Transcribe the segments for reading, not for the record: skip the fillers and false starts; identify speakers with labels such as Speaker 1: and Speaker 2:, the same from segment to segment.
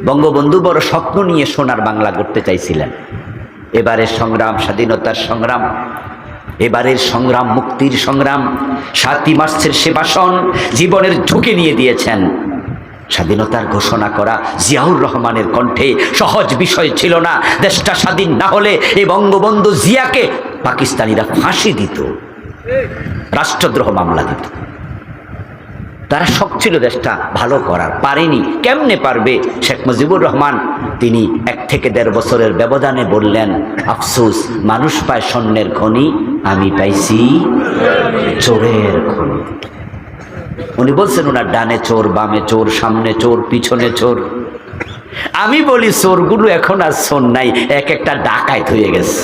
Speaker 1: বঙ্গবন্ধু বড় স্বপ্ন নিয়ে সোনার বাংলা করতে চাইছিলেন। এবারের সংগ্রাম স্বাধীনতার সংগ্রাম, এবারের সংগ্রাম মুক্তির সংগ্রাম, ৭ই মার্চের সে ভাষণ জীবনের ঝুঁকি নিয়ে দিয়েছেন। স্বাধীনতার ঘোষণা করা জিয়াউর রহমানের কণ্ঠে সহজ বিষয় ছিল না। দেশটা স্বাধীন না হলে এই বঙ্গবন্ধু জিয়াকে পাকিস্তানিরা ফাঁসি দিত, রাষ্ট্রদ্রোহ মামলা দিত। তারা শখ ছিল দেশটা ভালো করার, পারেনি। কেমনে পারবে? শেখ মুজিবুর রহমান তিনি ১ থেকে ১.৫ বছরের ব্যবধানে বললেন, আফসোস মানুষ পায় স্বর্ণের খনি, আমি পাইছি চোরের খনি। উনি বলছেন ওনার ডানে চোর, বামে চোর, সামনে চোর, পিছনে চোর। আমি বলি চোরগুলো এখন আর চোর নাই, এক একটা ডাকাত হয়ে গেছে।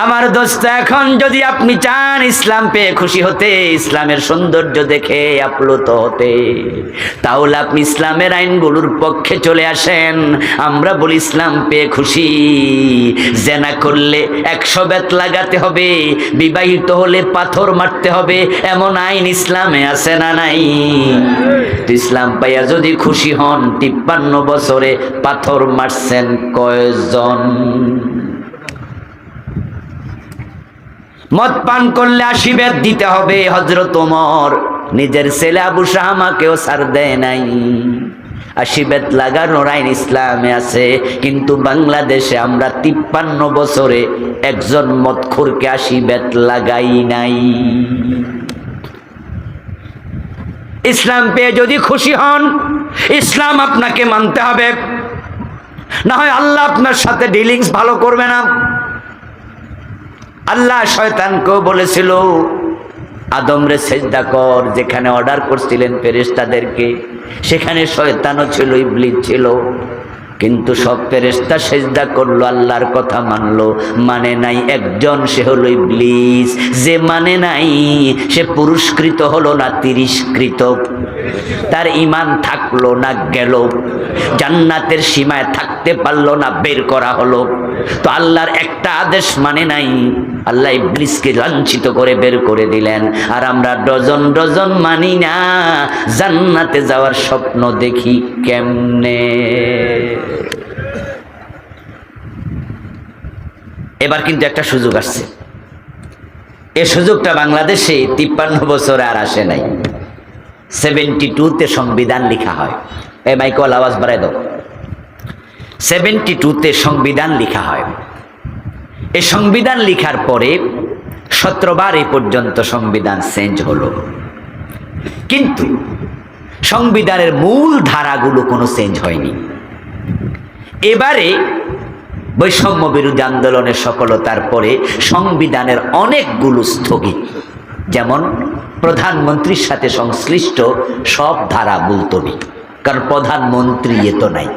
Speaker 1: আমার দোস্ত, এখন যদি আপনি চান ইসলাম পেয়ে খুশি হতে, ইসলামের সৌন্দর্য দেখে আপ্লুত হতে, তাহলে আপনি ইসলামের আইনগুলোর পক্ষে চলে আসেন। আমরা বলি ইসলাম পেয়ে খুশি, জেনা করলে ১০০ বেত লাগাতে হবে, বিবাহিত হলে পাথর মারতে হবে, এমন আইন ইসলামে আছে না নাই? তো ইসলাম পাইয়া যদি খুশি হন, ৫৩ বছরে পাথর মারছেন কয়জন? মদ পান করলে ৮০ বেত দিতে হবে। হযরত ওমর নিজের ছেলে আবু শাহমাকেও ছাড় দেয় নাই। ৮০ বেত লাগানোর আইন ইসলামে আছে, কিন্তু বাংলাদেশে আমরা ৫৩ বছরে একজন মদখোরকে ৮০ বেত লাগাই নাই। ইসলাম পেয়ে যদি খুশি হন, ইসলাম আপনাকে মানতে হবে, না হয় আল্লাহ আপনার সাথে ডিলিংস ভালো করবে না। আল্লাহ শয়তানকেও বলেছিল আদমরে সেজদা কর, যেখানে অর্ডার করছিলেন ফেরেশতাদেরকে, সেখানে শয়তানও ছিল, ইবলিস ছিল, কিন্তু সব ফেরেশতা সেজদা করলো, আল্লাহর কথা মানলো। মানে নাই একজন, সে হলো ইবলিস। যে মানে নাই সে পুরস্কৃত হলো না তিরস্কৃত? তার ঈমান থাকলো না গেল? জান্নাতের সীমায় থাকতে পারলো না, বের করা হলো। তো আল্লাহর একটা আদেশ মানে নাই, আল্লাহ ইবলিসকে লাঞ্ছিত করে বের করে দিলেন। আর আমরা ডজন ডজন মানি না, জান্নাতে যাওয়ার স্বপ্ন দেখি কেমনে? এবার কিন্তু একটা সুযোগ আসছে, এই সুযোগটা বাংলাদেশে ৫৩ বছরে আর আসে নাই। 72-তে সংবিধান লেখা হয়। এই মাইকল আওয়াজ বাড়াই দাও। 72-তে সংবিধান লেখা হয়। এই সংবিধান লেখার পরে 17 বার এই পর্যন্ত সংবিধান চেঞ্জ হলো, কিন্তু সংবিধানের মূল ধারাগুলো কোনো চেঞ্জ হয়নি। এবারে বৈষম্য বিরোধী আন্দোলনের সফলতার পরে সংবিধানের অনেকগুলো স্থগিত, যেমন প্রধানমন্ত্রীর সাথে সংশ্লিষ্ট সব ধারা মুলতবি, কারণ প্রধানমন্ত্রী এত নাই।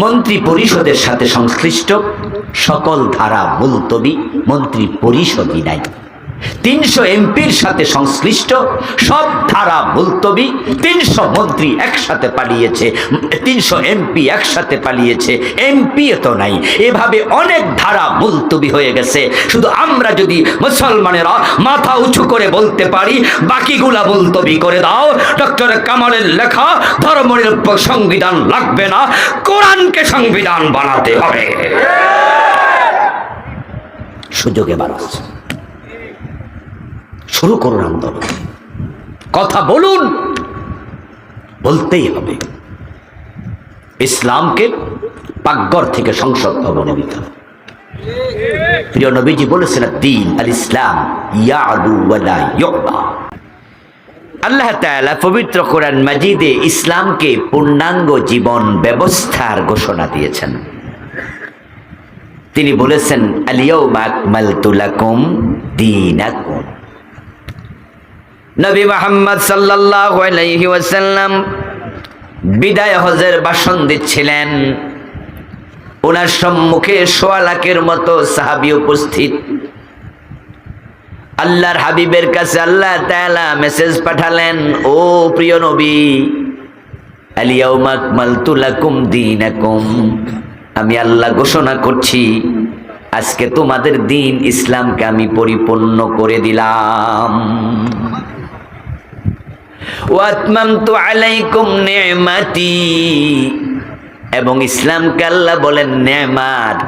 Speaker 1: মন্ত্রী পরিষদের সাথে সংশ্লিষ্ট সকল ধারা মুলতবি, মন্ত্রী পরিষদই নাই। 300 এমপির সাথে সংশ্লিষ্ট সব ধারা মুলতবি। 300 মন্ত্রী একসাথে পালিয়েছে, 300 এমপি একসাথে পালিয়েছে, এমপি তো নাই। এভাবে অনেক ধারা মুলতবি হয়ে গেছে। শুধু আমরা যদি মুসলমানেরা মাথা উঁচু করে বলতে পারি বাকিগুলা মুলতবি করে দাও, ডক্টর কামালের লেখা ধর্মনিরপেক্ষ সংবিধান লাগবে না, কোরআনকে সংবিধান বানাতে হবে। সুযোগে বাড়াচ্ছে, শুরু করুন আন্দোলন, কথা বলুন, বলতেই হবে। ইসলামকে পাকঘর থেকে সংসদ ভবনে নিতে হবে। প্রিয় নবীজি বলেছেন, দ্বীন আল ইসলাম ইয়ালু ওয়া লা ইউলা। আল্লাহ তাআলা পবিত্র কোরআন মাজিদে ইসলামকে পূর্ণাঙ্গ জীবন ব্যবস্থার ঘোষণা দিয়েছেন। তিনি বলেছেন, আল ইয়াউমা আকমালতু লাকুম দীনাকুম। নবী মুহাম্মদ সাল্লাল্লাহু আলাইহি ওয়াসাল্লাম বিদায় হজের ভাষণ দিচ্ছিলেন। ওনার সম্মুখে ১৬ লাখের মতো সাহাবী উপস্থিত। আল্লাহর হাবিবের কাছে আল্লাহ তাআলা মেসেজ পাঠালেন, ও প্রিয় নবী, আল ইয়াউমা আকমালতু লাকুম দীনাকুম, আমি আল্লাহ ঘোষণা করছি আজকে তোমাদের দিন ইসলামকে আমি পরিপূর্ণ করে দিলাম। ওয়া আতমামতু আলাইকুম নি'মাতি, এবং ইসলামকে আল্লাহ বলেন নেয়ামত,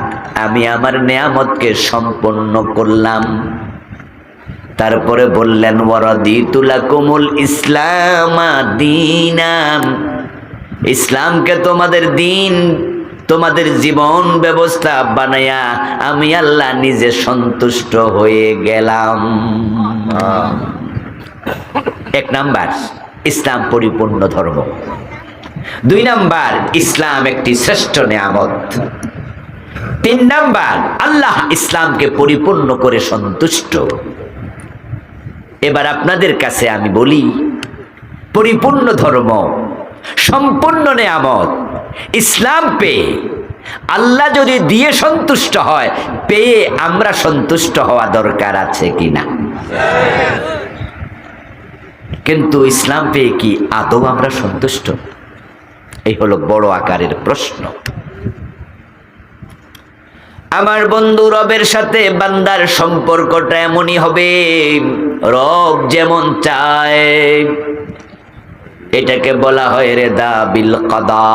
Speaker 1: আমি আমার নেয়ামতকে সম্পন্ন করলাম। তারপরে বললেন ওয়ারাদিতু লাকুমুল ইসলাম দীনান, ইসলামকে তোমাদের দিন, তোমাদের জীবন ব্যবস্থা বানায়া আমি আল্লাহ নিজে সন্তুষ্ট হয়ে গেলাম। এক নাম্বার, ইসলাম পরিপূর্ণ ধর্ম। দুই নাম্বার, ইসলাম একটি শ্রেষ্ঠ নেয়ামত। তিন নাম্বার, আল্লাহ ইসলামকে পরিপূর্ণ করে সন্তুষ্ট। এবার আপনাদের কাছে আমি বলি, পরিপূর্ণ ধর্ম, সম্পূর্ণ নেয়ামত, ইসলাম পেয়ে আল্লাহ যদি দিয়ে সন্তুষ্ট হয়, পেয়ে আমরা সন্তুষ্ট হওয়া দরকার আছে কিনা? কিন্তু ইসলাম পেয়ে কি আদৌ আমরা সন্তুষ্ট? এই হলো বড় আকারের প্রশ্ন। আমার বন্ধু, রবের সাথে বান্দার সম্পর্কটা এমনই হবে, রব যেমন চায়, এটাকে বলা হয় রেদা বিল কাদা।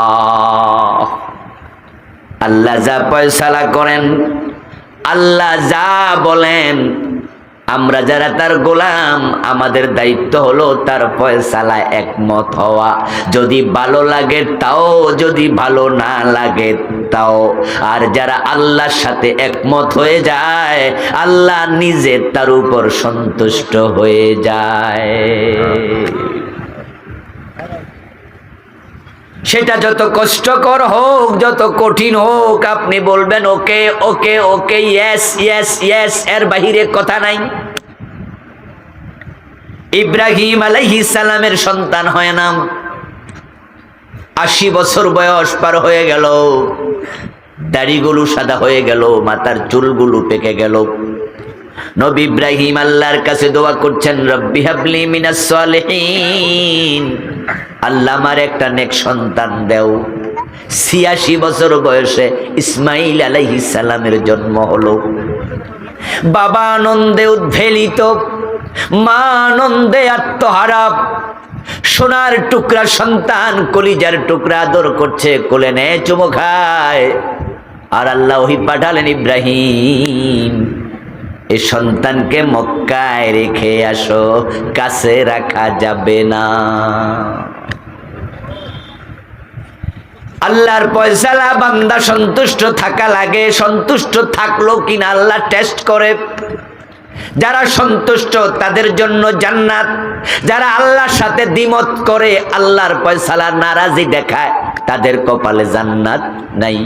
Speaker 1: আল্লাহ যা ফয়সালা করেন, আল্লাহ যা বলেন, আমরা যারা তার গোলাম, আমাদের দায়িত্ব হলো তার ফয়সালায় একমত হওয়া। যদি ভালো লাগে তাও, যদি ভালো না লাগে তাও। আর যারা আল্লাহর সাথে একমত হয়ে যায়, আল্লাহ নিজে তার উপর সন্তুষ্ট হয়ে যায়। সেটা যত কষ্টকর হোক, যত কঠিন হোক, আপনি বলবেন ওকে ওকে ওকে, ইয়েস ইয়েস ইয়েস, এর বাহিরে কথা নাই। ইব্রাহিম আলাইহিস সালামের সন্তান হয় না, 80 বছর বয়স পার হয়ে গেল, দাড়িগুলো সাদা হয়ে গেল, মাথার চুলগুলো পেকে গেল। নবী ইব্রাহিম আল্লাহর কাছে দোয়া করছেন, রব্বি হাবলি মিনাস সালিহিন, আল্লাহ আমার একটা নেক সন্তান দেও। 86 বছর বয়সে ইসমাইল আলাইহিস সালামের জন্ম হলো। বাবা আনন্দে উদ্বেলিত, মা আনন্দে আত্মহারা। সোনার টুকরা সন্তান, কলিজার টুকরা আদর করছে, কোলে নেয়, চুমো খায়। আর আল্লাহ ওহী পাঠালেন, ইব্রাহিম এই সন্তানকে মক্কায় রেখে আসো, কাছে রাখা যাবে না। আল্লাহর ফয়সালা বান্দা সন্তুষ্ট থাকা লাগে। সন্তুষ্ট থাকলো কিনা আল্লাহ টেস্ট করে। যারা সন্তুষ্ট তাদের জন্য জান্নাত, যারা আল্লাহর সাথে দ্বিমত করে, আল্লাহর ফয়সালা নারাজি দেখায়, তাদের কপালে জান্নাত নাই।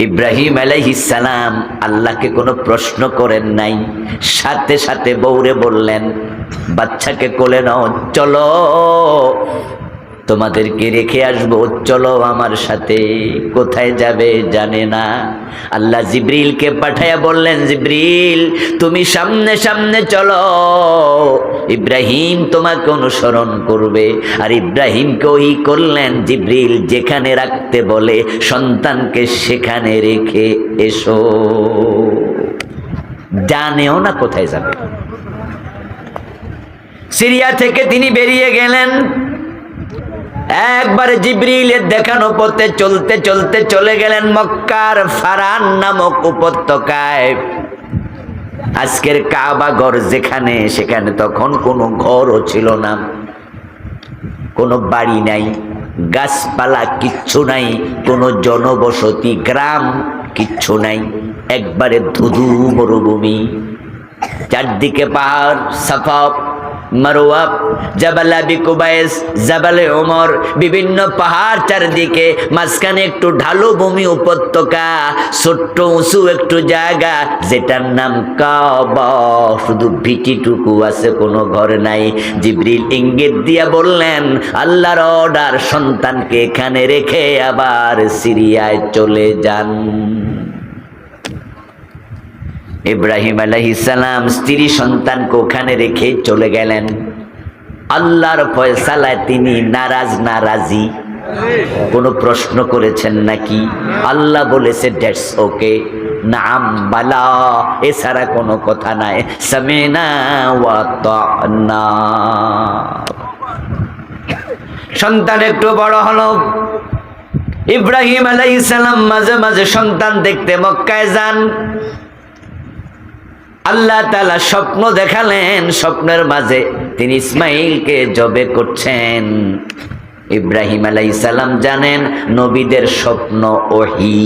Speaker 1: ইব্রাহিম আলাইহিস সালাম আল্লাহকে কোনো প্রশ্ন করেন নাই, সাথে সাথে বউরে বললেন, বাচ্চাকে কোলে নাও, চলো তোমাদেরকে রেখে আসবো, চলো আমার সাথে। কোথায় যাবে জানে না। আল্লাহ জিবরিলকে পাঠায়া বললেন, জিবরিল তুমি সামনে সামনে চলো, ইব্রাহিম তোমাকে অনুসরণ করবে। আর ইব্রাহিমকে ওহী করলেন, জিবরিল যেখানে রাখতে বলে সন্তানকে সেখানে রেখে এসো। জানেও না কোথায় যাবে। সিরিয়া থেকে তিনি বেরিয়ে গেলেন। একবারে জিবরিলের দেখানো পথে চলতে চলতে চলে গেলেন মক্কার ফারান নামক উপত্যকায়। আজকের কাবা ঘর যেখানে, সেখানে তখন কোনো ঘরও ছিল না, কোনো বাড়ি নাই, গাছপালা কিচ্ছু নাই, কোনো জনবসতি গ্রাম কিচ্ছু নাই, একবারে ধুধু মরুভূমি। চারদিকে পাহাড়, সাফা মারওয়া, জাবাল আবি কুবাইস, জাবালে ওমর, বিভিন্ন পাহাড় চারদিকে, মাঝখানে একটু ঢালু ভূমি উপত্যকা, ছোট্ট উঁচু একটু জায়গা যেটার নাম কাবা। শুধু ভিটিটুকু আছে, কোনো ঘর নাই। জিবরিল ইঙ্গিত দিয়া বললেন, আল্লাহর অর্ডার, সন্তানকে এখানে রেখে আবার সিরিয়ায় চলে যান। ইব্রাহিম আলাইহিস সালাম স্ত্রী সন্তানকে ওখানে রেখে চলে গেলেন। আল্লাহর ফয়সালায় তিনি নারাজ না রাজি? কোনো প্রশ্ন করেছেন নাকি? আল্লাহ বলেছে দ্যাটস ওকে, নাম বালা, এছাড়া কোনো কথা নাই। সামিনা ওয়া তা'না। সন্তান একটু বড় হলো, ইব্রাহিম আলাইহিস সালাম মাঝে মাঝে সন্তান দেখতে মক্কায় যান। আল্লাহ তাআলা স্বপ্ন দেখালেন, স্বপ্নের মাঝে তিনি ইসমাঈলকে জবে করছেন। ইব্রাহিম আলাইহিস সালাম জানেন নবীদের স্বপ্ন ওহী।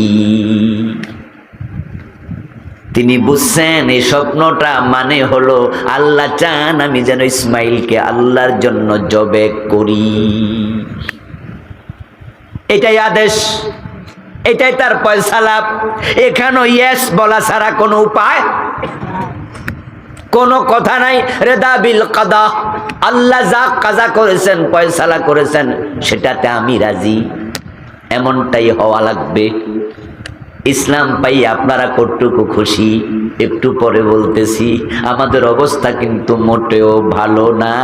Speaker 1: তিনি বুঝছেন এই স্বপ্নটা মানে হলো আল্লাহ চান আমি যেন ইসমাঈলকে আল্লাহর জন্য জবে করি। এটাই আদেশ, এটাই তার ফয়সালা। এখানেও ইয়েস বলা ছাড়া কোনো উপায়, কোনো কথা নাই। রেদা বিল কাদা, আল্লাহ যা কাজা করেছেন, ফয়সালা করেছেন, সেটাতে আমি রাজি, এমনটাই হওয়া লাগবে। ইসলাম পাই আপনারা কতটুকু খুশি একটু পরে বলতেছি। আমাদের অবস্থা কিন্তু মোটেও ভালো না।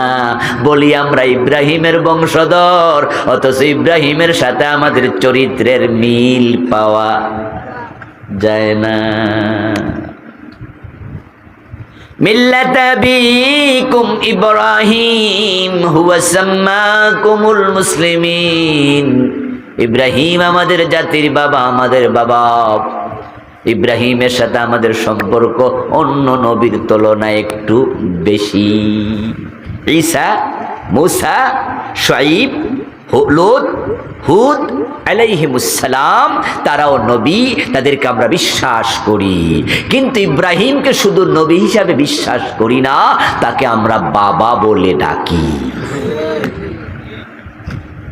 Speaker 1: বলি আমরা ইব্রাহিমের বংশধর, অথচ ইব্রাহিমের সাথে আমাদের চরিত্রের মিল পাওয়া যায় না। মিল্লাতা আবিকুম ইব্রাহিম হুয়া সাম্মাকুমুল মুসলিমিন। ইব্রাহিম আমাদের জাতির বাবা, আমাদের বাবা। ইব্রাহিমের সাথে আমাদের সম্পর্ক অন্য নবীর তুলনায় একটু বেশি। ঈসা, মুসা, শুআয়ব, লূত, হুদ আলাইহিমুসসালাম তারাও নবী, তাদেরকে আমরা বিশ্বাস করি। কিন্তু ইব্রাহিমকে শুধু নবী হিসাবে বিশ্বাস করি না, তাকে আমরা বাবা বলে ডাকি।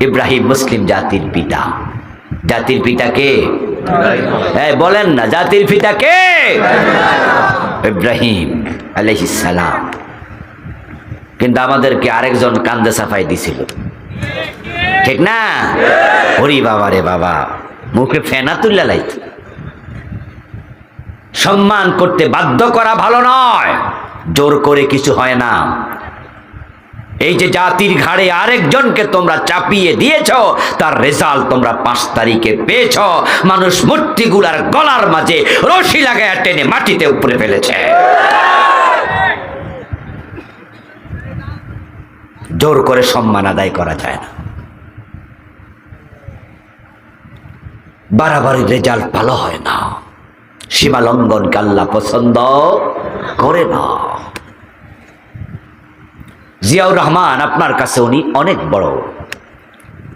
Speaker 1: ইব্রাহিম মুসলিম জাতির পিতা। জাতির পিতা কে? বলেন না, জাতির পিতা কে? ইব্রাহিম আলাইহিস সালাম। কিন্তু আমাদেরকে আরেকজন কান্দে সাফাই দিছিল, ঠিক না? ওরে বাবা রে বাবা, মুখে ফেনা তুল্লা লাইত। সম্মান করতে বাধ্য করা ভালো নয়, জোর করে কিছু হয় না। এই যে জাতির ঘাড়ে আরেকজনকে তোমরা চাপিয়ে দিয়েছ, তার রেজাল্ট তোমরা 5 তারিখে পেয়েছ। মানুষ মূর্তিগুলার গলার মাঝে রশি লাগায় টেনে মাটিতে উপরে ফেলেছে। জোর করে সম্মান আদায় করা যায় না। বাড়াবাড়ি রেজাল্ট ভালো হয় না। সীমা লঙ্ঘনকে আল্লাহ পছন্দ করে না। জিয়াউর রহমান আপনার কাছে উনি অনেক বড়,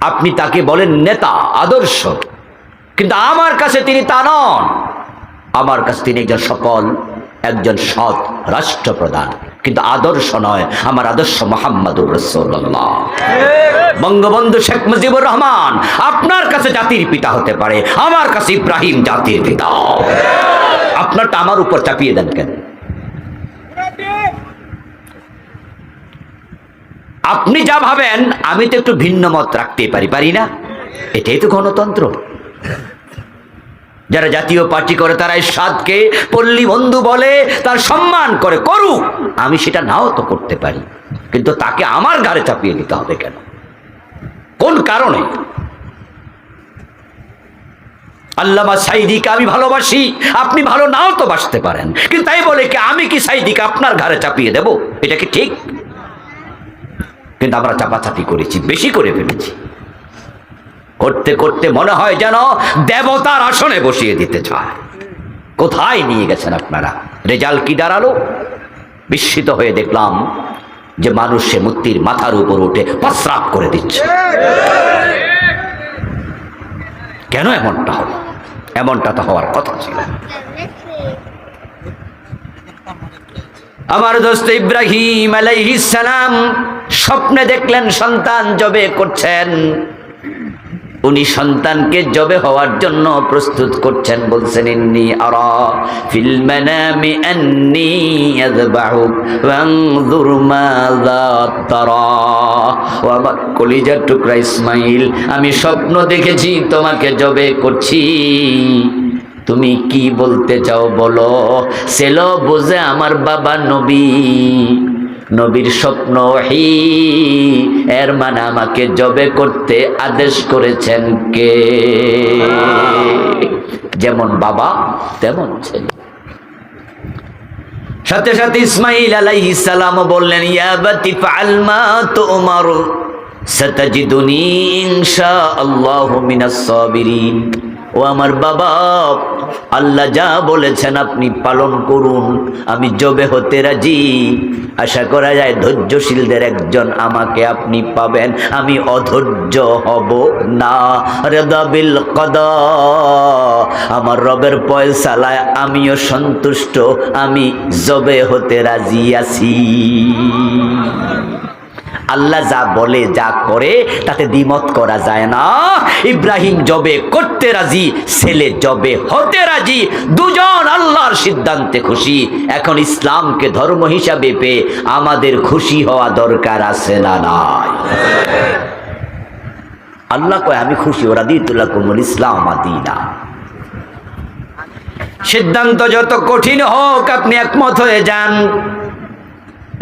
Speaker 1: আপনি তাকে বলেন নেতা, আদর্শ, কিন্তু আমার কাছে তিনি তা নন। আমার কাছে তিনি একজন সৎ রাষ্ট্রপ্রধান, কিন্তু আদর্শ নয়। আমার আদর্শ মুহাম্মদুর রাসূলুল্লাহ। বঙ্গবন্ধু শেখ মুজিবুর রহমান আপনার কাছে জাতির পিতা হতে পারে, আমার কাছে ইব্রাহিম জাতির পিতা। আপনারটা আমার উপর চাপিয়ে দেন কেন? আপনি যা ভাবেন আমি তো একটু ভিন্ন মত রাখতে পারি না? এটাই তো গণতন্ত্র। যারা জাতীয় পার্টি করে তারা ইরশাদকে পল্লী বন্ধু বলে, তার সম্মান করে, করুক। আমি সেটা নাও তো করতে পারি, কিন্তু তাকে আমার ঘাড়ে চাপিয়ে দিতে হবে কেন? কোন কারণে? আল্লামা সাঈদীকে আমি ভালোবাসি, আপনি ভালো নাও তো বাসতে পারেন, কিন্তু তাই বলে কি আমি কি সাঈদীকে আপনার ঘাড়ে চাপিয়ে দেব? এটা কি ঠিক? কিন্তু আমরা চাপাচাপি করেছি, বেশি করে ফেলেছি। করতে করতে মনে হয় যেন দেবতার আসনে বসিয়ে দিতে চায়। কোথায় নিয়ে গেছেন আপনারা? রেজাল্ট কি দাঁড়ালো? বিস্মিত হয়ে দেখলাম যে মানুষ সে মূর্তির মাথার উপর উঠে প্রস্রাব করে দিচ্ছে। কেন এমনটা হলো? এমনটা তো হওয়ার কথা ছিল। আমার দোস্ত ইব্রাহিম আলাইহিস সালাম স্বপ্নে দেখলেন সন্তান জবে করছেন। উনি সন্তানকে জবে হওয়ার জন্য প্রস্তুত করছেন। বলছেন ইন্নী আরা ফিল মানামি আন্নী আযবাহুক ফানজুর মাযা তারা। ও আমার কলিজার টুকরা ইসমাইল, আমি স্বপ্ন দেখেছি তোমাকে জবে করছি, তুমি কি বলতে চাও বলো। ছেলে বোঝে আমার বাবা নবী, নবীর স্বপ্ন ওহী, এর মানে আমাকে জবে করতে আদেশ করেছেন কে? যেমন বাবা তেমন ছেলে। সাথে সাথে ইসমাঈল আলাইহিস সালাম বললেন, ইয়া বাতি ফাআল মা তুমার সাতাজিদুনি ইনশাআল্লাহু মিনাস সাবিরিন। ও আমার বাবা, আল্লাহ যা বলেছেন আপনি পালন করুন, আমি জবে হতে রাজি। আশা করা যায় ধৈর্যশীলদের একজন আমাকে আপনি পাবেন, আমি অধৈর্য হব না। রিদা বিল কদা, আমার রবের ফয়সালায় আমিও সন্তুষ্ট, আমি জবে হতে রাজি আছি। আল্লাহ যা বলে যা করে তাতে দ্বিমত করা যায় না। ইব্রাহিম জবে করতে রাজি, ছেলে জবে হতে রাজি, দুজন আল্লাহর সিদ্ধান্তে খুশি। এখন ইসলামকে ধর্ম হিসাবে পেয়ে আমাদের খুশি হওয়া দরকার আছে না নাই? আল্লাহ কয় আমি খুশি, ওরা রাদিতুল্লাকুমুল ইসলাম দীনা। সিদ্ধান্ত যত কঠিন হোক আপনি একমত হয়ে যান,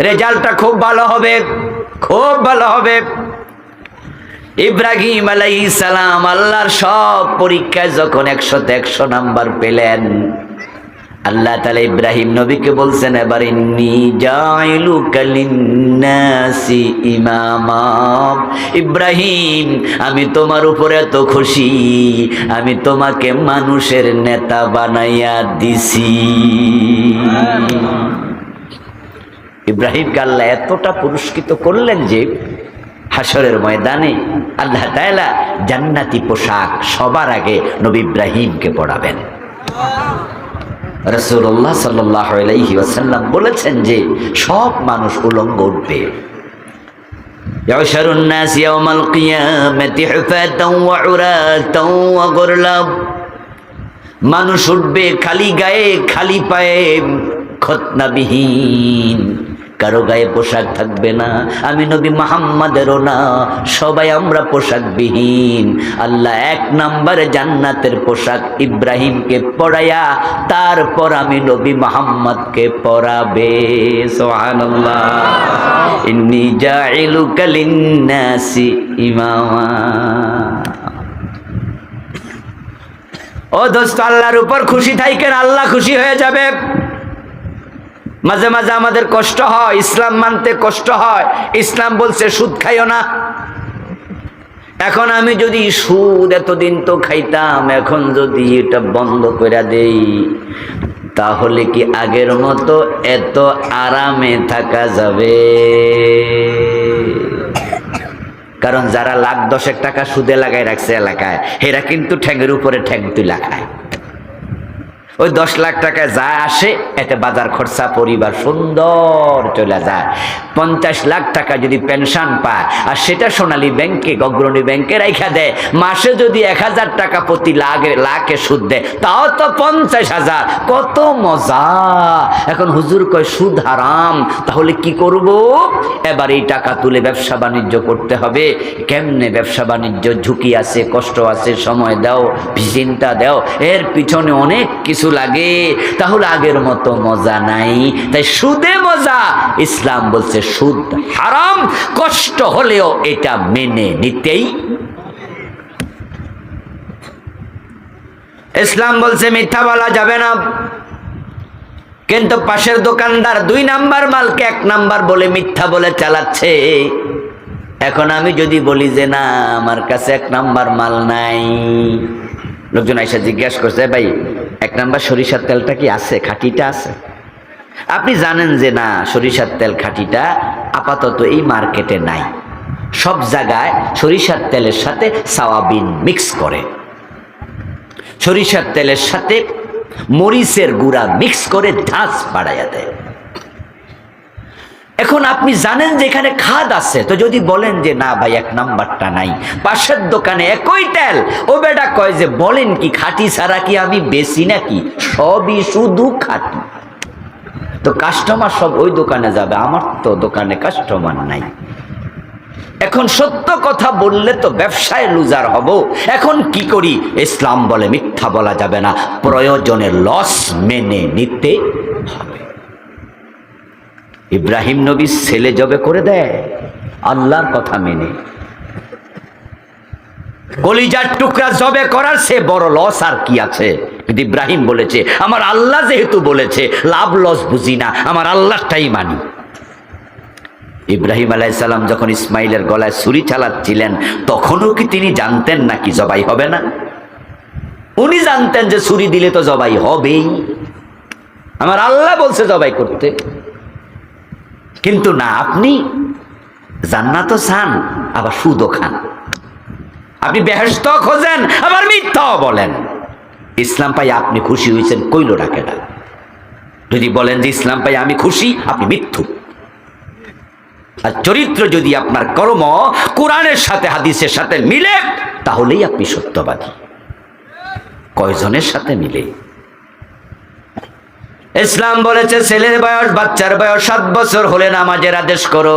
Speaker 1: রেজাল্টটা খুব ভালো হবে, খুব ভালো হবে। ইব্রাহিম আলাইহিস সালাম আল্লাহর সব পরীক্ষায় যখন 100তে 100 নাম্বার পেলেন, আল্লাহ তাআলা ইব্রাহিম নবীকে বলছেন, এবার ইন্নী জাইলুকা লিন্নাসি ইমামা। ইব্রাহিম, আমি তোমার উপরে এত খুশি, আমি তোমাকে মানুষের নেতা বানাইয়া দিছি। ইব্রাহিমকে আল্লাহ এতটা পুরস্কৃত করলেন যে হাসরের ময়দানে আল্লাহ তাআলা জান্নাতি পোশাক সবার আগে নবী ইব্রাহিমকে পরাবেন। রাসূলুল্লাহ সাল্লাল্লাহু আলাইহি ওয়াসাল্লাম বলেছেন যে সব মানুষ উলঙ্গ উঠবে। ইয়াশারুন নাস ইয়াওমাল কিয়ামাতি হুফাতান ওয়া উরাতান ওয়া গুরলাব। মানুষ উঠবে খালি গায়ে, খালি পায়ে, খতনাবিহীন, কারো গায়ে পোশাক থাকবে না। আমি নবী মুহাম্মাদেরও না, সবাই আমরা পোশাকবিহীন। আল্লাহ 1 নম্বরে জান্নাতের পোশাক ইব্রাহিমকে পরাইয়া তারপর আমি নবী মুহাম্মদকে পরাবে। সুবহানাল্লাহ। ইন্নী জাইলুকা লিন্নাসি ইমামা। ও দোস্ত, আল্লাহর উপর খুশি থাকেন, আল্লাহ খুশি হয়ে যাবে। মাঝে মাঝে আমাদের কষ্ট হয়, ইসলাম মানতে কষ্ট হয়। ইসলাম বলছে সুদ খাইও না। এখন আমি যদি সুদ এতদিন তো খাইতাম, এখন যদি এটা বন্ধ করে দেই, তাহলে কি আগের মতো এত আরামে থাকা যাবে? কারণ যারা লাখ 10 টাকা সুদে লাগাই রাখছে এলাকায়, এরা কিন্তু ঠ্যাঙের উপরে ঠ্যাং তুলা খায়। ওই 10 লাখ টাকা যা আসে এতে বাজার খরচা পরিবার সুন্দর চলে যায়। 50 লাখ টাকা যদি পেনশন পায় আর সেটা সোনালী ব্যাংকে, অগ্রণী ব্যাংকে রাখা দেয়, মাসে যদি 1000 টাকা প্রতি লাখে সুদ দেয়, তাও তো 50,000। কত মজা! এখন হুজুর কয় সুদ হারাম, তাহলে কি করব? এবার এই টাকা তুলে ব্যবসা বাণিজ্য করতে হবে। কেমনে ব্যবসা বাণিজ্য? ঝুঁকি আছে, কষ্ট আছে, সময় দাও, চিন্তা দাও, এর পিছনে অনেক কিছু লাগে। তাহলে আগের মতো মজা নাই, তাই সুদে মজা। ইসলাম বলছে সুদ হারাম, কষ্ট হলেও এটা মেনে নিতেই। ইসলাম বলছে মিথ্যা বলা যাবে না, কিন্তু পাশের দোকানদার 2 নাম্বার মালকে 1 নাম্বার বলে মিথ্যা বলে চালাচ্ছে। এখন আমি যদি বলি যে না, আমার কাছে 1 নাম্বার মাল নাই, লোকজন আইসা জিজ্ঞাসা করছে, ভাই 1 নাম্বার সরিষার তেলটা কি আছে, খাঁটিটা আছে? আপনি জানেন যে না, সরিষার তেল খাঁটিটা আপাতত এই মার্কেটে নাই। সব জায়গায় সরিষার তেলের সাথে সয়াবিন মিক্স করে, সরিষার তেলের সাথে মরিচের গুঁড়া মিক্স করে ধাঁচ বাড়াইয়া দেয়। এখন আপনি জানেন যে এখানে খাদ আছে, তো যদি বলেন যে না ভাই 1 নাম্বারটা নাই, পাশের দোকানে একই তেল, ও বেটা কয় যে বলেন কি খাঁটি ছাড়া কি আমি বেশি নাকি? সবই শুধু খাঁটি। তো কাস্টমার সব ওই দোকানে যাবে, আমার তো দোকানে কাস্টমার নাই। এখন সত্য কথা বললে তো ব্যবসায় লুজার হব। এখন কি করি? ইসলাম বলে মিথ্যা বলা যাবে না, প্রয়োজনে লস মেনে নিতে হবে। ইব্রাহিম নবী ছেলে জবে করে দেয় আল্লাহর কথা মেনে। কলিজার টুকরা জবে করার সে বড় লস আর কি আছে? কিন্তু ইব্রাহিম বলেছে আমার আল্লাহ যেহেতু বলেছে লাভ লস বুঝি না, আমার আল্লাহটাই মানি। ইব্রাহিম আলাইহিস সালাম যখন ইসমাইলের গলায় ছুরি চালাচ্ছিলেন তখনও কি তিনি জানতেন নাকি জবাই হবে না? উনি জানতেন যে ছুরি দিলে তো জবাই হবেই, আমার আল্লাহ বলছে জবাই করতে। কিন্তু না, আপনি জান্নাতও চান আবার সুদও খান, আপনি বেহেশত খোঁজেন আবার মিথ্যাও বলেন। ইসলাম পাই আপনি খুশি হয়েছেন কইল ডাকে না। যদি বলেন যে ইসলাম পাই আমি খুশি, আপনি মিথ্যু। আর চরিত্র যদি আপনার কর্ম কোরআনের সাথে হাদিসের সাথে মিলে তাহলেই আপনি সত্যবাদী। কয়জনের সাথে মিলে? ইসলাম বলেছে ছেলের বয়স, বাচ্চার বয়স 7 বছর হলে নামাজের আদেশ করো,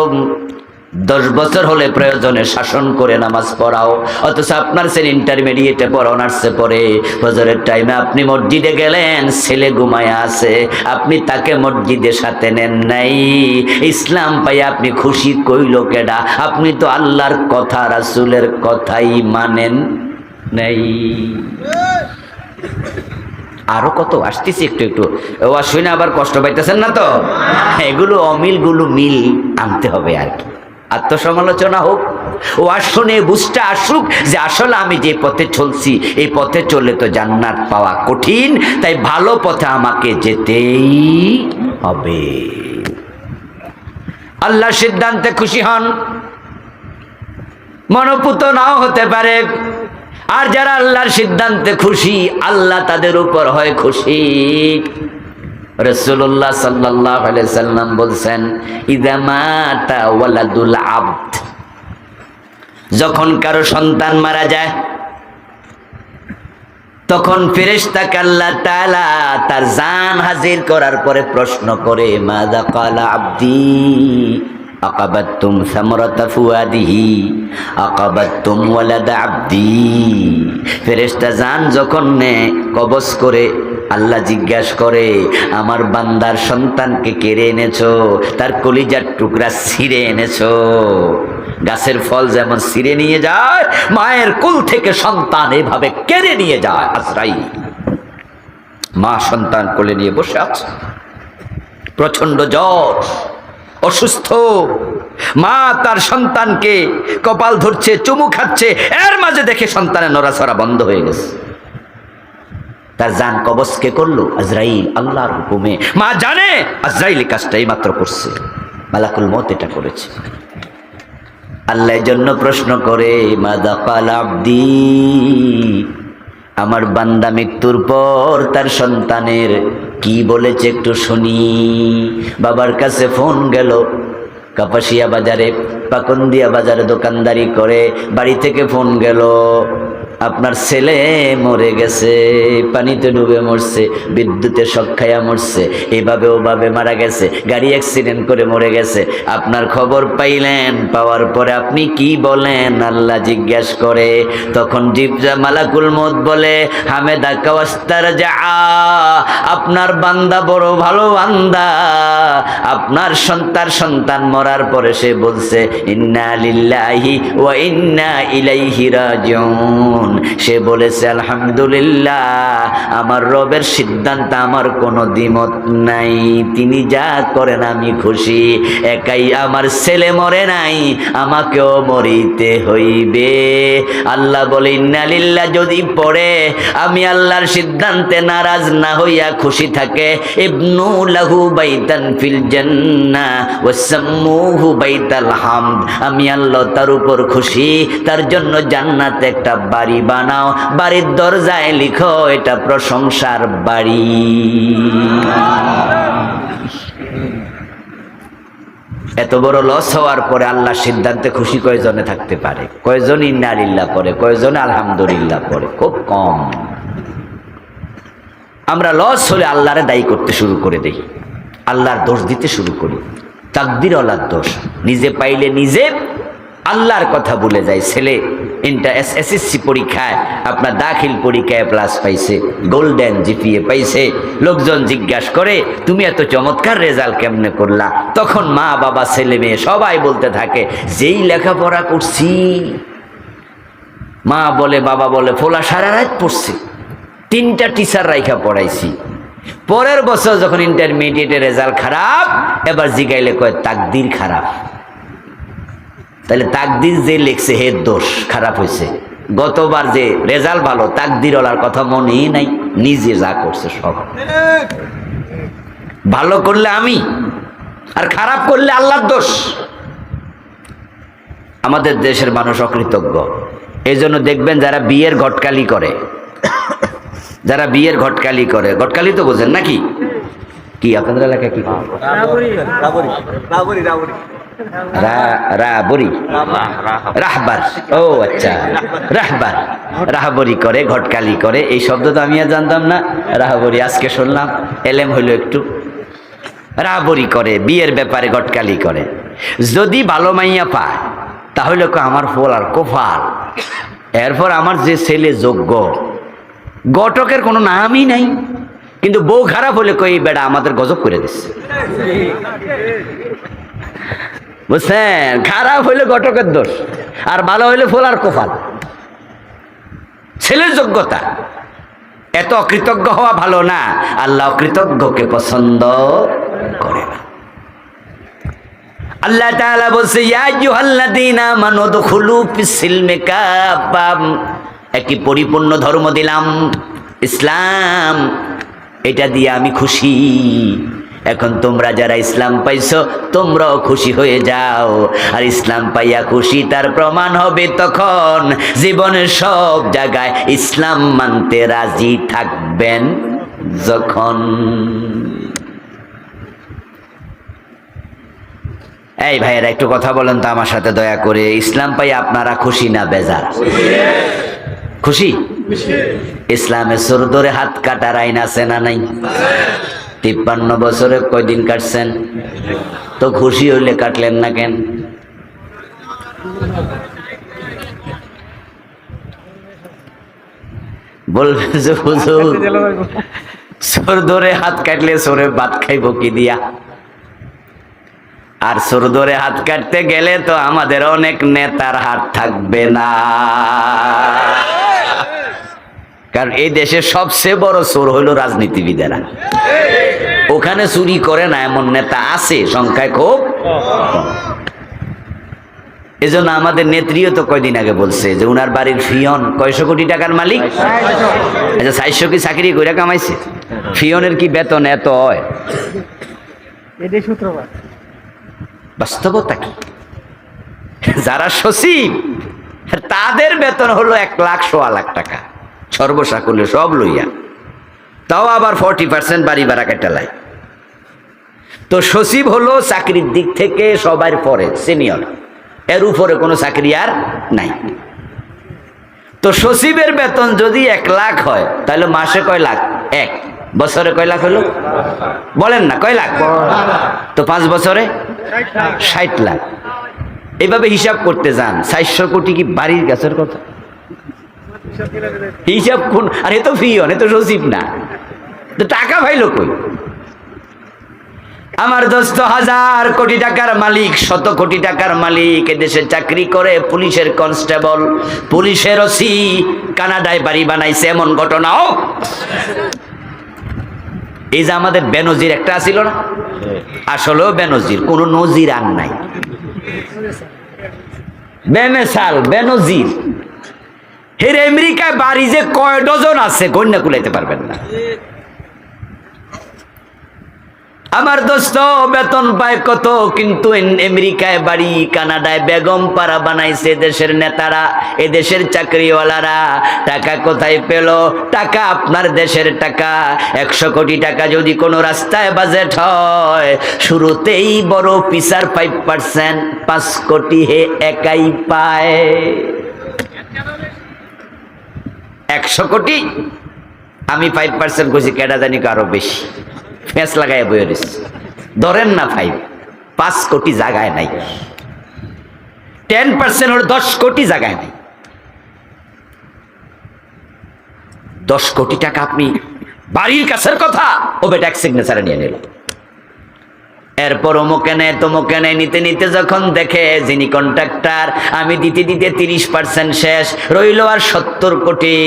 Speaker 1: 10 বছর হলে প্রয়োজনে শাসন করে নামাজ পড়াও। অথচ আপনার ছেলে ইন্টারমিডিয়েটে পড়ে, অনার্সে পড়ে, ফজরের টাইমে আপনি মসজিদে গেলেন, ছেলে ঘুমায়া আছে, আপনি তাকে মসজিদের সাথে নেন নাই। ইসলাম পাই আপনি খুশি কইল কেডা? আপনি তো আল্লাহর কথা রাসূলের কথাই মানেন নাই। আরো কত আসতেছি, একটু একটু ও শুনে আবার কষ্ট পাইতেছেন না তো? এগুলো অমিলগুলো মিল আনতে হবে আর কি। আত্মসমালোচনা হোক, ও শুনে বুঝতে আসুক যে আসলে আমি যে পথে চলছি এই পথে চললে তো জান্নাত পাওয়া কঠিন, তাই ভালো পথে আমাকে যেতেই হবে। আল্লাহর সিদ্ধান্তে খুশি হন, মনোপুত নাও হতে পারে। আর যারা আল্লাহর সিদ্ধান্তে খুশি আল্লাহ তাদের উপর হয় খুশি। রাসূলুল্লাহ সাল্লাল্লাহু আলাইহি সাল্লাম বলছেন ইযা মাতা ওয়ালাদুল আবদ, যখন কারো সন্তান মারা যায় তখন ফেরেশতাকে আল্লাহ তাআলা তার জান হাজির করার পরে প্রশ্ন করে মাযা ক্বালা আবদি আকাবাতুম সামরাতা ফুয়াদিহি আকাবাতুম ওয়ালাদা আবদি। ফেরেশতা জান যখন নে কবজ করে আল্লাহ জিজ্ঞাসা করে আমার বান্দার সন্তানকে কেড়ে এনেছো, তার কলিজার টুকরা ছিঁড়ে এনেছো। গাছের ফল যেমন ছিঁড়ে নিয়ে যায়, মায়ের কোল থেকে সন্তান এভাবে কেড়ে নিয়ে যায় আজরাইল। মা সন্তান কোলে নিয়ে বসে আছে, প্রচন্ড জ্বর, অসুস্থ। মা তার সন্তানকে কপাল ধরছে, চুমু খাচ্ছে, এর মাঝে দেখে সন্তানের নড়াচড়া বন্ধ হয়ে গেছে। তার জান কবজ কে করলো? আজরাইল, আল্লাহর হুকুমে। মা জানে আজরাইল কাজটাই মাত্র করছে, মালাকুল মউত এটা করেছে। আল্লাহ জন্য প্রশ্ন করে মাযা ক্বালা আবদি, আমার বান্দা মৃত্যুর পর তার সন্তানের কি বলেছে একটু শুনি। বাবার কাছে ফোন গেল, কাপাসিয়া বাজারে, পাকন্দিয়া বাজারে দোকানদারি করে, বাড়ি থেকে ফোন গেল আপনার ছেলে মরে গেছে, পানিতে ডুবে মরছে, বিদ্যুতের শক খাইয়া মরছে, এভাবে ওভাবে মারা গেছে, গাড়ি অ্যাক্সিডেন্ট করে মরে গেছে। আপনার খবর পাইলেন, পাওয়ার পরে আপনি কি বলেন? আল্লাহ জিজ্ঞেস করে। তখন জিবরা মালাকুল মউত বলে হামেদাকা ওয়াস্তারজা, আপনার বান্দা বড় ভালো বান্দা। আপনার সন্তান মরার পরে সে বলছে ইন্না লিল্লাহি ওয়া ইন্না ইলাইহি রাজিউন। সে বলেছে আলহামদুলিল্লাহ, আমার রবের সিদ্ধান্ত আমার কোনো দ্বিমত নাই, তিনি যা করেন আমি খুশি। একাই আমার ছেলে মরে নাই, আমাকেও মরিতে হইবে। আল্লাহ বলে ইন্না লিল্লাহ যদি পড়ে আমি আল্লাহর সিদ্ধান্তে নারাজ না হইয়া খুশি থাকে, ইবনু লাহু বাইতান ফিল জান্নাহ ওয়া সাম্মুহু বাইতাল হামদ, আমি আল্লাহ তার উপর খুশি, তার জন্য জান্নাতে একটা বাড়ি বানাও, বাড়ির দরজায় লিখো এটা প্রশংসার বাড়ি। এত বড় লস হওয়ার পরে আল্লাহর সিদ্ধান্তে খুশি কয়জনে থাকতে পারে? কয়জন ইন্না লিল্লাহ পড়ে, কয়জন আলহামদুলিল্লাহ পড়ে? খুব কম। আমরা লস হলে আল্লাহরে দায়ী করতে শুরু করে দেই, আল্লাহর দোষ দিতে শুরু করি, তাকদীর ওয়ালার দোষ। নিজে পাইলে নিজে আল্লাহর কথা ভুলে যায়। ছেলে এসএসসি পরীক্ষায় আপনার দাখিল পরীক্ষায় প্লাস পাইছে, গোল্ডেন জিপিএ পাইছে। লোকজন জিজ্ঞাসা করে তুমি এত চমৎকার রেজাল্ট কেমনে করলা? তখন মা বাবা ছেলে মেয়ে সবাই বলতে থাকে যেই লেখাপড়া করছি। মা বলে বাবা বলে ফোলা সারা রাত পড়ছে, 3টা টিচার রাইখা পড়াইছি। পরের বছর যখন ইন্টারমিডিয়েটের রেজাল্ট খারাপ, এবার জিগাইলে কয় তাকদির খারাপ। তাহলে তাকদির যে লিখছে হে দোষ, খারাপ হয়েছে। গতবার যে রেজাল্ট ভালো, তাকদিরওয়ালার কথা মনেই নাই, নিজে যা করছে সব। ভালো করলে আমি, আর খারাপ করলে আল্লাহর দোষ। আমাদের দেশের মানুষ অকৃতজ্ঞ। এই জন্য দেখবেন যারা বিয়ের ঘটকালি করে, যারা বিয়ের ঘটকালি করে, ঘটকালি তো বোঝেন নাকি? কি আপনাদের এলাকায় কি রাহবার? ও আচ্ছা, রাহবার, রাহবরি করে, ঘটকালি করে। এই শব্দ তো আমি আর জানতাম না, রাহবরি আজকে শুনলাম, এলেম হইলো একটু। রাহবরি করে, বিয়ের ব্যাপারে ঘটকালি করে। যদি ভালো মাইয়া পায় তাহলে আমার ফল আর কোফাল। এরপর আমার যে ছেলে যোগ্য, ঘটকের কোনো নামই নাই, কিন্তু বউ খারাপ হলে কই বেড়া আমাদের গজব করে দিচ্ছে, বুঝছেন? খারাপ হইলে ঘটকের দোষ, আর ভালো হইলে ফল আর কোফাল। ছেলের যোগ্যতা। এত অকৃতজ্ঞ হওয়া ভালো না, আল্লাহ অকৃতজ্ঞকে পছন্দ করে না। আল্লাহ তাআলা বলছে ইয়া আইয়ুহাল্লাযীনা আমানু দুখুলু ফিস-সিলমি কাফা, একটি পরিপূর্ণ ধর্ম দিলাম ইসলাম, এটা দিয়ে আমি খুশি। এখন তোমরা যারা ইসলাম পাইছো তোমরাও খুশি হয়ে যাও। আর ইসলাম পাইয়া খুশি তার প্রমাণ হবে তখন জীবনের সব জায়গায় ইসলাম মানতে রাজি থাকবেন যখন। এই ভাইয়েরা একটু কথা বলেন তো আমার সাথে দয়া করে, ইসলাম পাই আপনারা খুশি না বেজার? খুশি। ইসলামে সুর ধরে হাত কাটার আইন আছে না নাই? 53 বছরে কয়দিন কাটছেন? তো খুশি হইলে কাটলেন না কেন? বলবে যে হুজুর সুর ধরে হাত কাটলে সোরে ভাত খাইব কি দিয়া? আর সুর ধরে হাত কাটতে গেলে তো আমাদের অনেক নেতার হাত থাকবে না, কারণ এই দেশে সবচেয়ে বড় চোর হলো রাজনীতিবিদেরা। ওখানে চুরি করে না এমন নেতা আছে, সংখ্যায় খুব কম। এজন্য আমাদের নেত্রীও তো কয়দিন আগে বলছে যে উনার বাড়ির ফিয়ন 100 কোটি টাকার মালিক। আচ্ছা 400 কি চাকরি করে কামাইছে? ফিয়নের কি বেতন এত হয়? বাস্তবতা কি? যারা সচিব তাদের বেতন হলো 1 লাখ 1.25 লাখ টাকা, সর্বসাকুল্যে সব লইয়া, তাও আবার 40% বাড়ি ভাড়া কেটালায়। তো সচিব হলো চাকরির দিক থেকে সবার পরে সিনিয়র, এর উপরে কোনো চাকরি আর নাই। তো সচিবের বেতন যদি 1 লাখ হয় তাহলে মাসে কয় লাখ? 1। বছরে কয় লাখ হলো? বলেন না, কয় লাখ? তো 5 বছরে 60 লাখ। এইভাবে হিসাব করতে যান, 400 কোটি কি বাড়ির গাছের কথা? হিসাব কোন? আর এ তো ফিয়ন, এ তো সচিব না, তো টাকা ভাইলো কই? আমার দোস্ত 1000 কোটি টাকার মালিক, 100 কোটি টাকার মালিক, এদেশে চাকরি করে পুলিশের কনস্টেবল, পুলিশের ওসি, কানাডায় বাড়ি বানাইছে, এমন ঘটনাও। এই যে আমাদের বেনজির একটা ছিল না, আসলেও বেনজির, কোন নজির আর নাই, বেমেসাল বেনজির। এর আমেরিকায় বাড়ি যে কয় ডজন আছে গণ্য কুলাইতে পারবেন না। আমার দোস্ত বেতন পায় কত, কিন্তু আমেরিকায় বাড়ি, কানাডায় বেগম পাড়া বানাইছে দেশের নেতারা, এদেশের চাকরিওয়ালারা। টাকা কোথায় পেল? টাকা আপনার দেশের টাকা। 100 কোটি টাকা যদি কোনো রাস্তায় বাজেট হয়, শুরুতেই বড় পিসার 5%, 5 কোটি হে একাই পায়। 100 কোটি আমি 5% কইছি, কেডা জানি আরো বেশি ফেঁস লাগাই বইয়ে দিস। ধরেন না 5 কোটি জায়গায় নাই, 10% হলো 10 কোটি জায়গায় নাই। 10 কোটি টাকা আপনি বাড়ির কাছের কথা ও বেটা এক সিগনেচারে নিয়ে নিল। এরপর অমুকে নেয় তমুকে নেয়, নিতে নিতে যখন দেখে যিনি কন্ট্রাক্টর আমি দিতে দিতে 30% শেষ রইল আর 70 কোটি,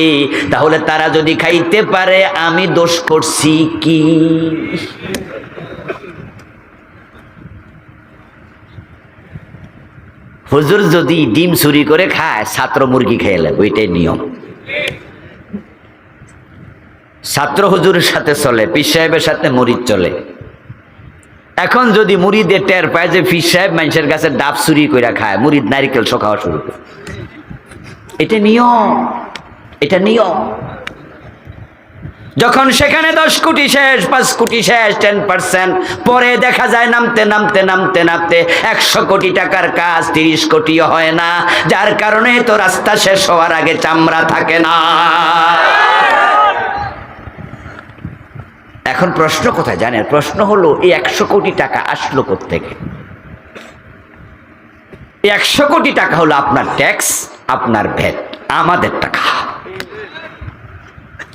Speaker 1: তাহলে তারা যদি খাইতে পারে আমি দোষ করছি কি? হুজুর যদি ডিম চুরি করে খায় ছাত্র মুরগি খেয়ে ওইটাই নিয়ম। ছাত্র হুজুরের সাথে চলে, পীর সাহেবের সাথে মুরিদ চলে। এখন যদি মুরিদের টের পায় যে পীর সাহেব মানুষের কাছে ডাব চুরি করে খায়, মুরিদ নারিকেল খাওয়া শুরু করে। এটা নিয়ম, এটা নিয়ম। যখন সেখানে 10 কোটি শেষ, 5 কোটি শেষ, 10%, পরে দেখা যায় নামতে নামতে নামতে নামতে 100 কোটি টাকার কাজ 30 কোটিও হয় না, যার কারণে তো রাস্তা শেষ হওয়ার আগে চামড়া থাকে না। এখন প্রশ্ন কোথায় জানেন? প্রশ্ন হলো এই 100 কোটি টাকা আসলো কোত্থেকে? 100 কোটি টাকা হলো আপনার ট্যাক্স, আপনার ভ্যাট, আমাদের টাকা।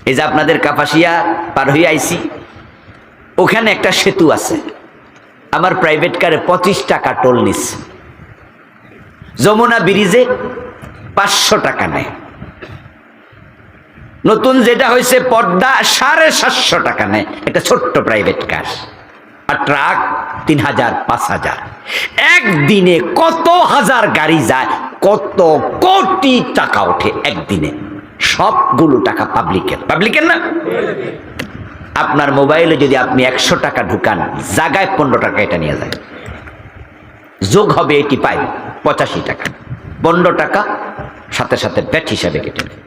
Speaker 1: এই যে আপনাদের কাপাসিয়া পার হয়ে আইছি, ওখানে একটা সেতু আছে, আমার প্রাইভেট কারে 25 টাকা টোল নিচ্ছে। যমুনা ব্রিজে 500 টাকা নেয়। নতুন যেটা হয়েছে পদ্মা 750 টাকা নেয় একটা ছোট্ট প্রাইভেট কার, আর ট্রাক 3000 5000। একদিনে কত হাজার গাড়ি যায়, কত কোটি টাকা ওঠে একদিনে। সবগুলো টাকা পাবলিকের, পাবলিকের না? আপনার মোবাইলে যদি আপনি 100 টাকা ঢুকান, জায়গায় 15 টাকা এটা নিয়ে যায়, যোগ হবে 85 টাকা। 15 টাকা সাথে সাথে ভ্যাট হিসাবে কেটে নেয়।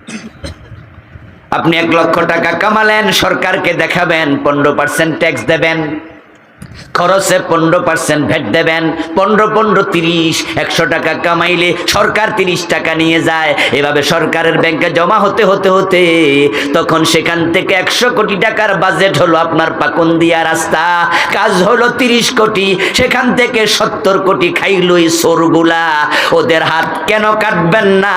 Speaker 1: আপনি 1 লক্ষ টাকা কামালেন, সরকারকে দেখাবেন, 15% ট্যাক্স দেবেন, খরচে 15% ভ্যাট দেবেন, 15 15 30, 100 টাকা কামাইলে সরকার 30 টাকা নিয়ে যায়। এভাবে সরকারের ব্যাংকে জমা হতে হতে হতে তখন সেখান থেকে 100 কোটি টাকার বাজেট হলো আপনার পাকুন্দিয়া রাস্তা, কাজ হলো 30 কোটি, সেখান থেকে 70 কোটি খাইলো এই চোরগুলা। ওদের হাত কেন কাটবেন না?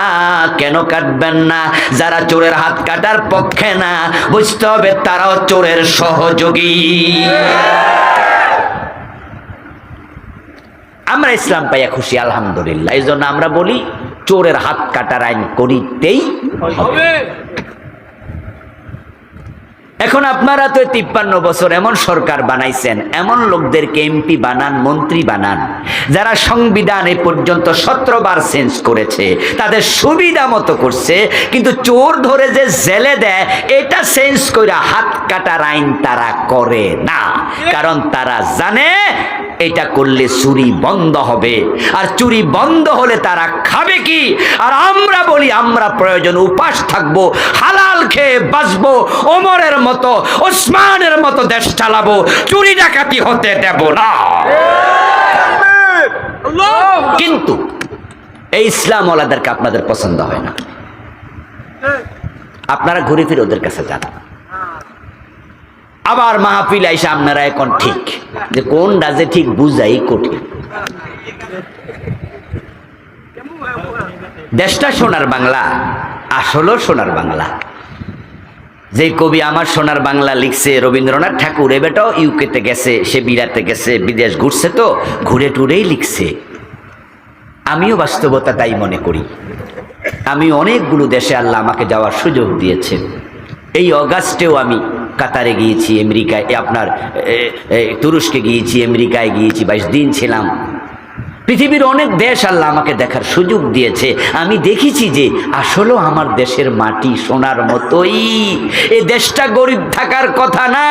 Speaker 1: কেন কাটবেন না? যারা চোরের হাত কাটার পক্ষে না, বুঝতে হবে তারাও চোরের সহযোগী। আমরা ইসলাম পাইয়া খুশি আলহামদুলিল্লাহ। এই জন্য আমরা বলি চোরের হাত কাটার আইন করিতেই হবে। এখন আপনারা তো 53 বছর এমন সরকার বানাইছেন, এমন লোকদেরকে এমপি বানান, মন্ত্রী বানান, যারা সংবিধান এ পর্যন্ত 17 বার চেঞ্জ করেছে, তাদের সুবিধা মতো করছে, কিন্তু চোর ধরে যে জেলে দেয় এটা চেঞ্জ করে হাত কাটার আইন তারা করে না। কারণ তারা জানে এটা করলে চুরি বন্ধ হবে, আর চুরি বন্ধ হলে তারা খাবে কি? আর আমরা বলি আমরা প্রয়োজন উপাস থাকবো, হালাল খেয়ে বাঁচবো, ওমরের মতো ওসমানের মতো দেশ চালাবো, চুরি ডাকাতি হতে দেব না। কিন্তু এই ইসলাম ওয়ালাদেরকে আপনাদের পছন্দ হয় না, আপনারা ঘুরে ফিরে ওদের কাছে যান। আবার মাহফিল আইসা আপনারা এখন ঠিক যে কোন ডাজে ঠিক বুঝাই কঠিন। দেশটা সোনার বাংলা, আসলেও সোনার বাংলা। যে কবি আমার সোনার বাংলা লিখছে রবীন্দ্রনাথ ঠাকুর, এ বেটাও ইউকেতে গেছে, সে বিরাতে গেছে, বিদেশ ঘুরছে, তো ঘুরে টুরেই লিখছে। আমিও বাস্তবতা তাই মনে করি। আমি অনেকগুলো দেশে আল্লাহ আমাকে যাওয়ার সুযোগ দিয়েছে। এই অগাস্টেও আমি কাতারে গিয়েছি, আমেরিকায়, আপনার তুরস্কে গিয়েছি, আমেরিকায় গিয়েছি, 22 দিন ছিলাম। পৃথিবীর অনেক দেশ আল্লাহ আমাকে দেখার সুযোগ দিয়েছে। আমি দেখেছি যে আসলেও আমার দেশের মাটি সোনার মতোই। এই দেশটা গরিব থাকার কথা না।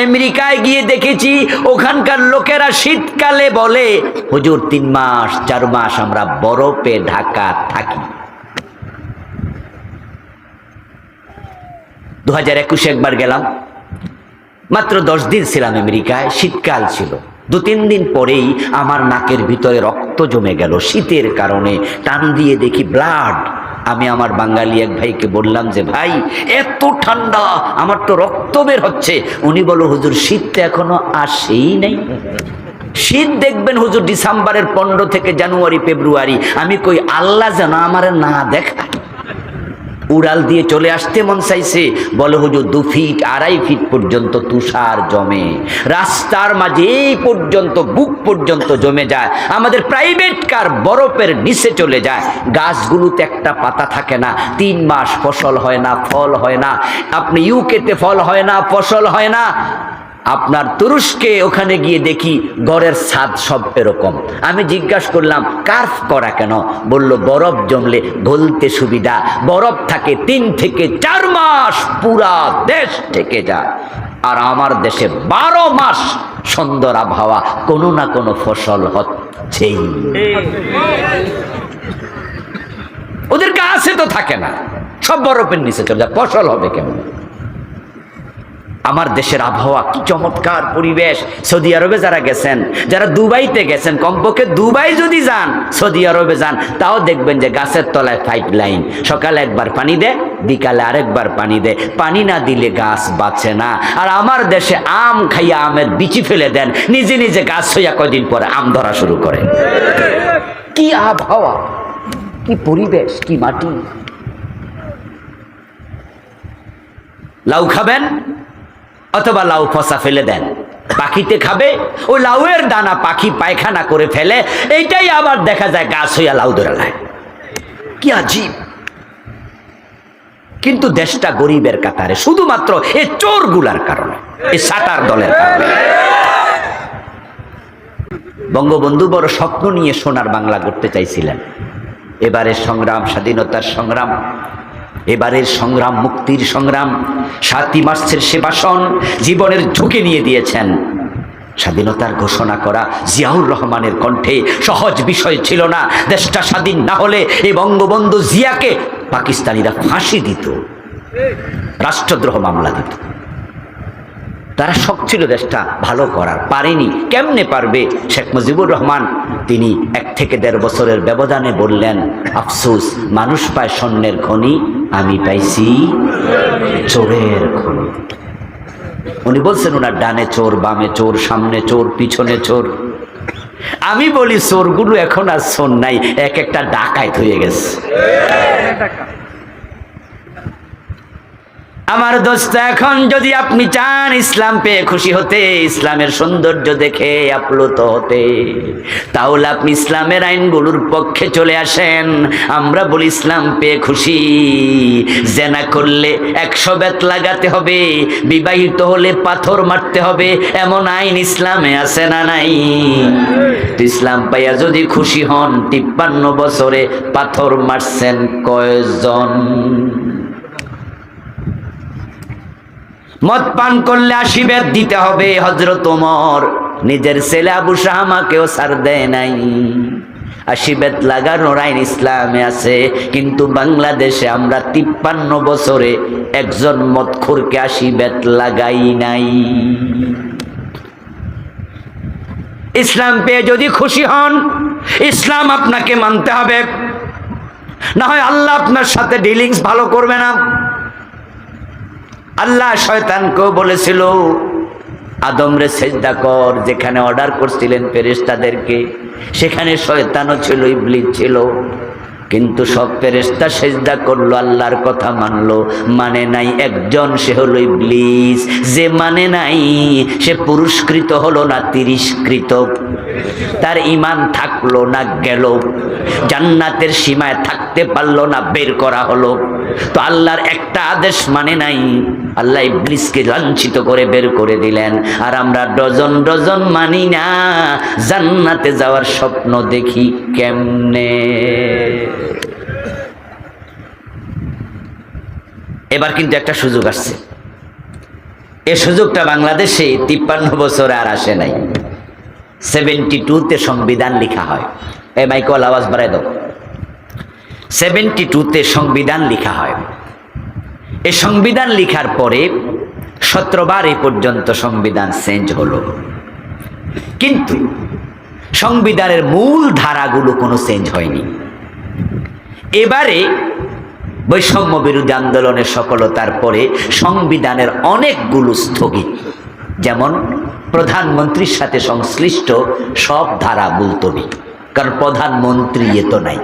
Speaker 1: আমেরিকায় গিয়ে দেখেছি ওখানকার লোকেরা শীতকালে বলে, হুজুর 3 মাস 4 মাস আমরা বরফে ঢাকা থাকি। 2021 একবার গেলাম, মাত্র 10 দিন ছিলাম আমেরিকায়, শীতকাল ছিল। 2-3 দিন পরেই আমার নাকের ভিতরে রক্ত জমে গেল শীতের কারণে। টান দিয়ে দেখি ব্লাড। আমি আমার বাঙালি এক ভাইকে বললাম যে ভাই এত ঠান্ডা, আমার তো রক্ত বের হচ্ছে। উনি বলল হুজুর শীত তো এখনো আসেই নাই, শীত দেখবেন হুজুর ডিসেম্বরের 15 থেকে জানুয়ারি ফেব্রুয়ারি। আমি কই আল্লাহ যেন আমার না দেখায়। উড়াল দিয়ে চলে আসতে মন চাইছে, বলে হুজুর 2 ফিট 2.5 ফিট পর্যন্ত তুষার জমে, রাস্তার মাঝে এই পর্যন্ত বুক পর্যন্ত জমে যায়, আমাদের প্রাইভেট কার বরফের নিচে চলে যায়, গাছগুলোতে একটা পাতা থাকে না, 3 মাস ফসল হয় না, ফল হয় না। আপনি ইউকেতে ফল হয় না, ফসল হয় না, আপনার তুরস্কে ওখানে গিয়ে দেখি ঘরের ছাদ সব এরকম। আমি জিজ্ঞাসা করলাম কার্ভ করা কেন? বলল বরফ জমলে গলতে সুবিধা, বরফ থাকে 3 থেকে 4 মাস পুরা দেশ থেকে যায়। আর আমার দেশে 12 মাস সুন্দর আবহাওয়া, কোনো না কোনো ফসল হচ্ছেই। ওদের গাছে তো থাকে না, সব বরফের নিচে চলে যায়, ফসল হবে কেমন? আমার দেশের আবহাওয়া কি চমৎকার পরিবেশ। সৌদি আরবে যারা গেছেন, যারা দুবাইতে গেছেন, কমপক্ষে দুবাই যদি যান, সৌদি আরবে যান, তাও দেখবেন যে গাছের তলায় 5 লাইন, সকালে একবার পানি দেয়, বিকালে আরেকবার পানি দেয়, পানি না দিলে গাছ বাঁচে না। আর আমার দেশে আম খাইয়া আমের বিচি ফেলে দেন, নিজে নিজে গাছ হইয়া কয়দিন পরে আম ধরা শুরু করে। কি আবহাওয়া, কি পরিবেশ, কি মাটি। লাউ খাবেন অথবা লাউ ফসা ফেলে দেন, পাখিতে খাবে, ওই লাউয়ের দানা পাখি পায়খানা করে ফেলে, এইটাই আবার দেখা যায় গাছ হইয়া লাউ ধরে নেয়। কি আজীব। কিন্তু দেশটা গরিবের কাতারে, শুধুমাত্র এই চোরগুলার কারণে, এই সাটার দলের কারণে। বঙ্গবন্ধু বড় স্বপ্ন নিয়ে সোনার বাংলা করতে চাইছিলেন। এবারের সংগ্রাম, স্বাধীনতার সংগ্রাম, এবারের সংগ্রাম মুক্তির সংগ্রাম, 7ই মার্চের সে ভাষণ জীবনের ঝুঁকি নিয়ে দিয়েছেন। স্বাধীনতার ঘোষণা করা জিয়াউর রহমানের কণ্ঠে সহজ বিষয় ছিল না। দেশটা স্বাধীন না হলে এই বঙ্গবন্ধু জিয়াকে পাকিস্তানিরা ফাঁসি দিত, রাষ্ট্রদ্রোহ মামলা দিত। তারা শখ ছিল দেশটা ভালো করার, পারেনি। কেমনে পারবে? শেখ মুজিবুর রহমান তিনি 1 থেকে 1.5 বছরের ব্যবধানে বললেন, আফসোস মানুষ পায় স্বর্ণের খনি, আমি পাইছি চোরের খনি। উনি বলছেন ওনার ডানে চোর, বামে চোর, সামনে চোর, পিছনে চোর। আমি বলি চোরগুলো এখন আর চোর নাই, এক একটা ডাকাইত হয়ে গেছে। আমার দোস্ত, এখন যদি আপনি চান ইসলাম পেয়ে খুশি হতে, ইসলামের সৌন্দর্য দেখে আপ্লুত হতে, তাহলে আপনি ইসলামের আইনগুলোর পক্ষে চলে আসেন। আমরা বলি ইসলাম পেয়ে খুশি, জেনা করলে 100 বেত লাগাতে হবে, বিবাহিত হলে পাথর মারতে হবে, এমন আইন ইসলামে আছে না নাই? ইসলাম পাইয়া যদি খুশি হন, 53 বছরে পাথর মারছেন কয়জন? মদ পান করলে 80 বেত দিতে হবে। হযরত ওমর নিজের ছেলে আবু শাহমাকেও ছাড় দেয় নাই। 80 বেত লাগানোর আইন ইসলামে আছে, কিন্তু বাংলাদেশে আমরা 53 বছরে একজন মদখোরকে 80 বেত লাগাই নাই। ইসলাম পেয়ে যদি খুশি হন, ইসলাম আপনাকে মানতে হবে, না হয় আল্লাহ আপনার সাথে ডিলিংস ভালো করবে না। আল্লাহ শয়তানকেও বলেছিল আদমরে সেজদা কর, যেখানে অর্ডার করছিলেন ফেরেশতাদেরকে, সেখানে শয়তানও ছিল, ইবলিস ছিল, কিন্তু সব ফেরেশতা সেজদা করলো, আল্লাহর কথা মানলো। মানে নাই একজন, সে হলো ইবলিস। যে মানে নাই সে পুরস্কৃত হলো না, তিরস্কৃত। তার ঈমান থাকলো না, গেল। জান্নাতের সীমায় থাকতে পারলো না, বের করা হলো। তো আল্লাহর একটা আদেশ মানে নাই, আল্লাহ ইবলিসকে লাঞ্ছিত করে বের করে দিলেন। আর আমরা ডজন ডজন মানি না, জান্নাতে যাওয়ার স্বপ্ন দেখি কেমনে? এবার কিন্তু একটা সুযোগ আসছে, এই সুযোগটা বাংলাদেশে 53 বছরে আর আসে নাই। 72-তে সংবিধান লেখা হয়। এই মাইকল আওয়াজ বাড়াই দাও। 72-তে সংবিধান লেখা হয়। এই সংবিধান লেখার পরে 17 বার এই পর্যন্ত সংবিধান চেঞ্জ হলো, কিন্তু সংবিধানের মূল ধারাগুলো কোনো চেঞ্জ হয়নি। এবারে বৈষম্য বিরোধী আন্দোলনের সফলতার পরে সংবিধানের অনেকগুলো স্থগিত, যেমন প্রধানমন্ত্রীর সাথে সংশ্লিষ্ট সব ধারা মুলতবি, কারণ প্রধানমন্ত্রী তো নাই।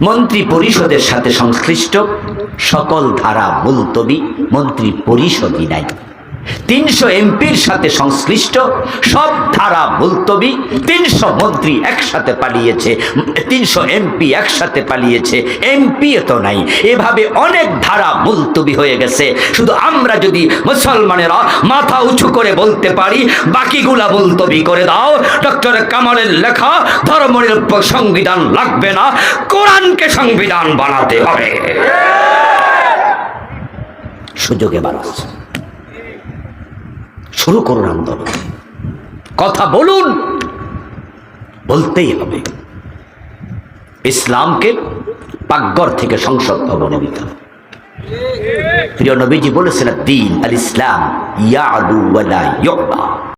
Speaker 1: মন্ত্রী পরিষদের সাথে সংশ্লিষ্ট সকল ধারা মুলতবি, মন্ত্রী পরিষদই নাই। 300 এমপির সাথে সংশ্লিষ্ট সব ধারা মুলতবি। 300 মন্ত্রী একসাথে পালিয়েছে, 300 এমপি একসাথে পালিয়েছে, এমপি তো নাই। এভাবে অনেক ধারা মুলতবি হয়ে গেছে। শুধু আমরা যদি মুসলমানেরা মাথা উঁচু করে বলতে পারি বাকিগুলা মুলতবি করে দাও, ডক্টর কামালের লেখা ধর্মনিরপেক্ষ সংবিধান লাগবে না, কোরআনকে সংবিধান বানাতে হবে। সুযোগে বাড়াচ্ছে, শুরু করুন আন্দোলন, কথা বলুন, বলতেই হবে। ইসলামকে পাকঘর থেকে সংসদ ভবনে দিতে হবে। প্রিয় নবীজি বলেছেন, দ্বীন আল ইসলাম ইয়াদু ওয়া লা ইউদা।